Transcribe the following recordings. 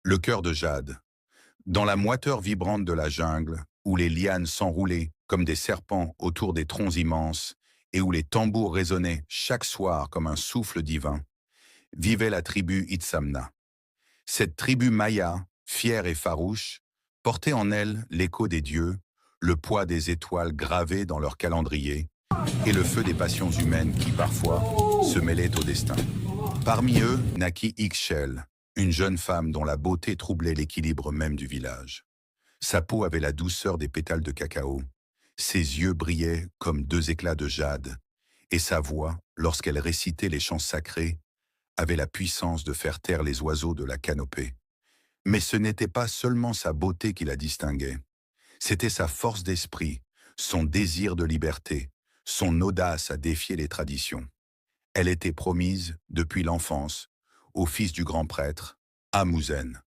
Le cœur de Jade. Dans la moiteur vibrante de la jungle, où les lianes s'enroulaient comme des serpents autour des troncs immenses, et où les tambours résonnaient chaque soir comme un souffle divin, vivait la tribu Itzamna. Cette tribu maya, fière et farouche, portait en elle l'écho des dieux, le poids des étoiles gravées dans leur calendrier, et le feu des passions humaines qui, parfois, se mêlaient au destin. Parmi eux naquit Ixchel, une jeune femme dont la beauté troublait l'équilibre même du village. Sa peau avait la douceur des pétales de cacao, ses yeux brillaient comme deux éclats de jade, et sa voix, lorsqu'elle récitait les chants sacrés, avait la puissance de faire taire les oiseaux de la canopée. Mais ce n'était pas seulement sa beauté qui la distinguait, c'était sa force d'esprit, son désir de liberté, son audace à défier les traditions. Elle était promise, depuis l'enfance, au fils du grand prêtre, Amouzen,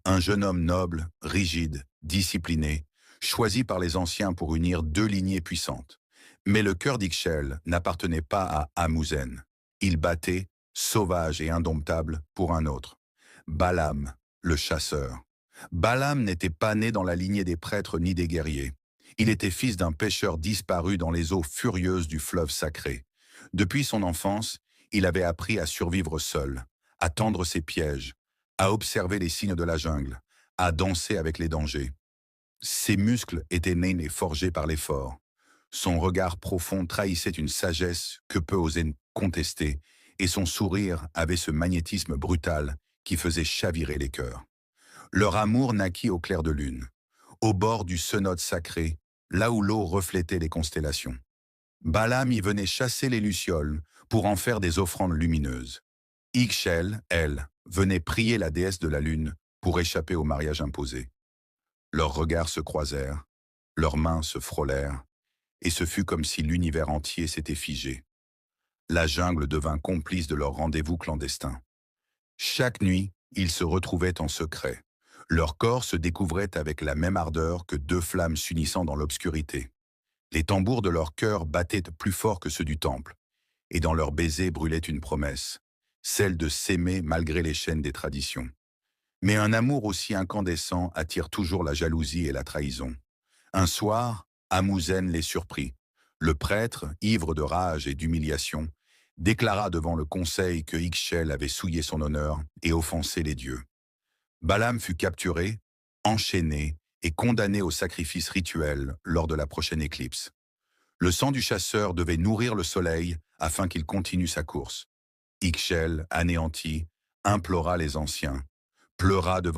un jeune homme noble, rigide, discipliné, choisi par les anciens pour unir deux lignées puissantes. Mais le cœur d'Ixchel n'appartenait pas à Amouzen. Il battait, sauvage et indomptable, pour un autre. Balaam, le chasseur. Balaam n'était pas né dans la lignée des prêtres ni des guerriers. Il était fils d'un pêcheur disparu dans les eaux furieuses du fleuve sacré. Depuis son enfance, il avait appris à survivre seul, à tendre ses pièges, à observer les signes de la jungle, à danser avec les dangers. Ses muscles étaient nés et forgés par l'effort. Son regard profond trahissait une sagesse que peu osaient contester, et son sourire avait ce magnétisme brutal qui faisait chavirer les cœurs. Leur amour naquit au clair de lune, au bord du cenote sacré, là où l'eau reflétait les constellations. Balaam y venait chasser les lucioles pour en faire des offrandes lumineuses. Ixchel, elle, venait prier la déesse de la lune pour échapper au mariage imposé. Leurs regards se croisèrent, leurs mains se frôlèrent, et ce fut comme si l'univers entier s'était figé. La jungle devint complice de leur rendez-vous clandestin. Chaque nuit, ils se retrouvaient en secret. Leurs corps se découvraient avec la même ardeur que deux flammes s'unissant dans l'obscurité. Les tambours de leur cœur battaient plus fort que ceux du temple, et dans leurs baisers brûlait une promesse, celle de s'aimer malgré les chaînes des traditions. Mais un amour aussi incandescent attire toujours la jalousie et la trahison. Un soir, Amouzen les surprit. Le prêtre, ivre de rage et d'humiliation, déclara devant le conseil que Ixchel avait souillé son honneur et offensé les dieux. Balaam fut capturé, enchaîné et condamné au sacrifice rituel lors de la prochaine éclipse. Le sang du chasseur devait nourrir le soleil afin qu'il continue sa course. Ixchel, anéanti, implora les anciens, pleura devant